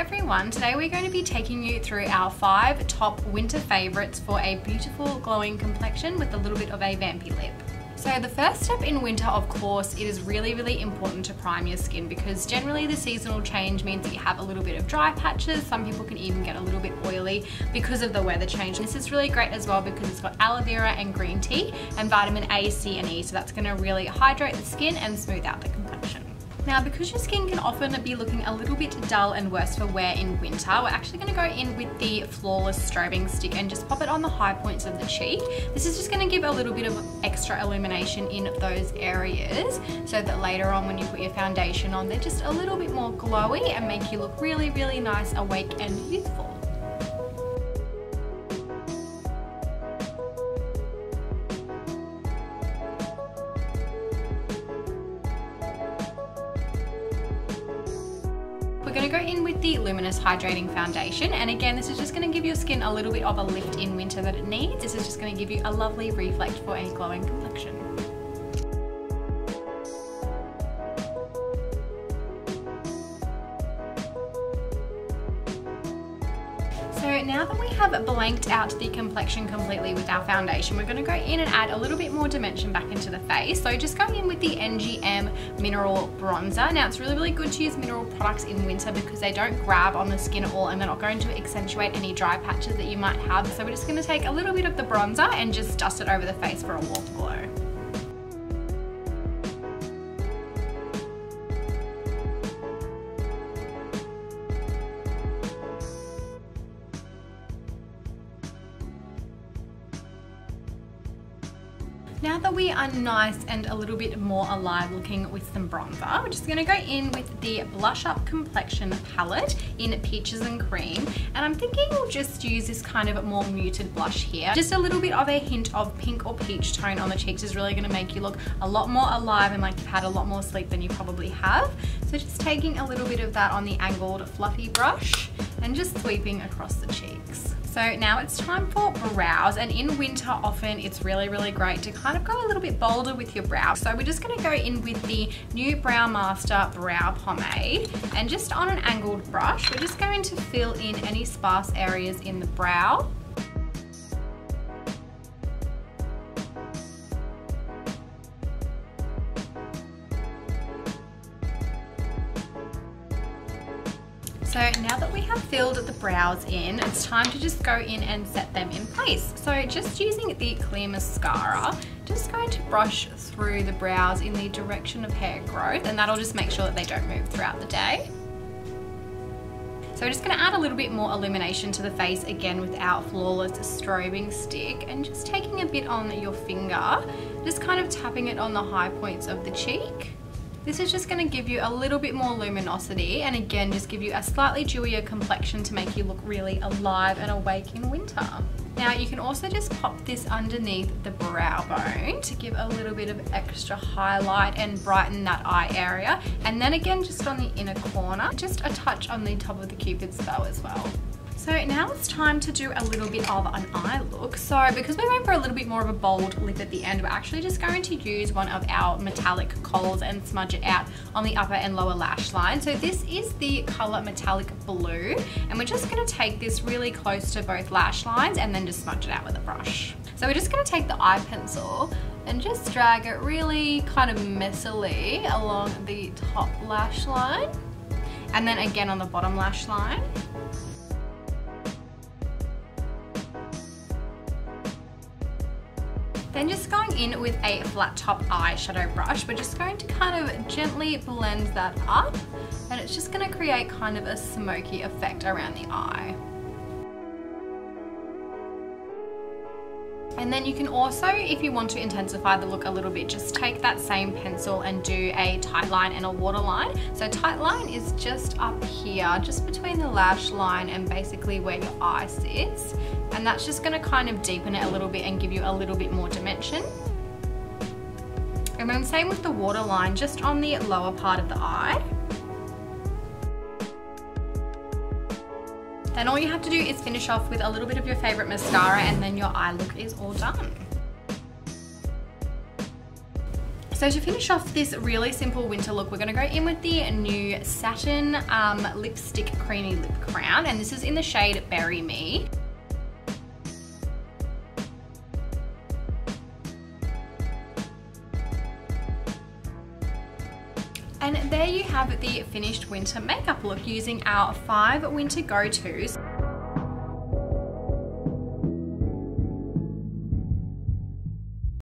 everyone, today we're going to be taking you through our 5 top winter favourites for a beautiful glowing complexion with a little bit of a vampy lip. So the first step in winter, of course, it is really important to prime your skin because generally the seasonal change means that you have a little bit of dry patches. Some people can even get a little bit oily because of the weather change. This is really great as well because it's got aloe vera and green tea and vitamin A, C and E, so that's going to really hydrate the skin and smooth out the complexion. Now, because your skin can often be looking a little bit dull and worse for wear in winter, we're actually going to go in with the Flawless Strobing Stick and just pop it on the high points of the cheek. This is just going to give a little bit of extra illumination in those areas so that later on when you put your foundation on, they're just a little bit more glowy and make you look really nice, awake and youthful. We're going to go in with the Luminous Hydrating Foundation, and again this is just going to give your skin a little bit of a lift in winter that it needs. This is just going to give you a lovely reflect for a glowing complexion. So now that we have blanked out the complexion completely with our foundation, we're going to go in and add a little bit more dimension back into the face. So just going in with the NGM Mineral Bronzer. Now it's really good to use mineral products in winter because they don't grab on the skin at all and they're not going to accentuate any dry patches that you might have. So we're just going to take a little bit of the bronzer and just dust it over the face for a warm glow. Now that we are nice and a little bit more alive looking with some bronzer, we're just going to go in with the Blush Up Complexion palette in Peaches and Cream. And I'm thinking we'll just use this kind of more muted blush here. Just a little bit of a hint of pink or peach tone on the cheeks is really going to make you look a lot more alive and like you've had a lot more sleep than you probably have. So just taking a little bit of that on the angled fluffy brush and just sweeping across the cheeks. So now it's time for brows, and in winter often it's really great to kind of go a little bit bolder with your brows. So we're just going to go in with the new Brow Master Brow Pomade, and just on an angled brush we're just going to fill in any sparse areas in the brow. So now that we have filled the brows in, it's time to just go in and set them in place. So just using the clear mascara, just going to brush through the brows in the direction of hair growth, and that'll just make sure that they don't move throughout the day. So we're just going to add a little bit more illumination to the face again with our Flawless Strobing Stick, and just taking a bit on your finger, just kind of tapping it on the high points of the cheek. This is just going to give you a little bit more luminosity and again just give you a slightly dewier complexion to make you look really alive and awake in winter. Now you can also just pop this underneath the brow bone to give a little bit of extra highlight and brighten that eye area, and then again just on the inner corner, just a touch on the top of the Cupid's bow as well. So now it's time to do a little bit of an eye look. So because we're going for a little bit more of a bold lip at the end, we're actually just going to use one of our metallic kohl's and smudge it out on the upper and lower lash line. So this is the color Metallic Blue, and we're just going to take this really close to both lash lines and then just smudge it out with a brush. So we're just going to take the eye pencil and just drag it really kind of messily along the top lash line and then again on the bottom lash line. Then just going in with a flat top eyeshadow brush, we're just going to kind of gently blend that up, and it's just going to create kind of a smoky effect around the eye. And then you can also, if you want to intensify the look a little bit, just take that same pencil and do a tight line and a waterline. So tight line is just up here, just between the lash line and basically where your eye sits. And that's just going to kind of deepen it a little bit and give you a little bit more dimension. And then same with the waterline, just on the lower part of the eye. Then all you have to do is finish off with a little bit of your favorite mascara, and then your eye look is all done. So to finish off this really simple winter look, we're going to go in with the new Satin Lipstick Creamy Lip Crown, and this is in the shade Berry Me. And there you have the finished winter makeup look using our 5 winter go-tos.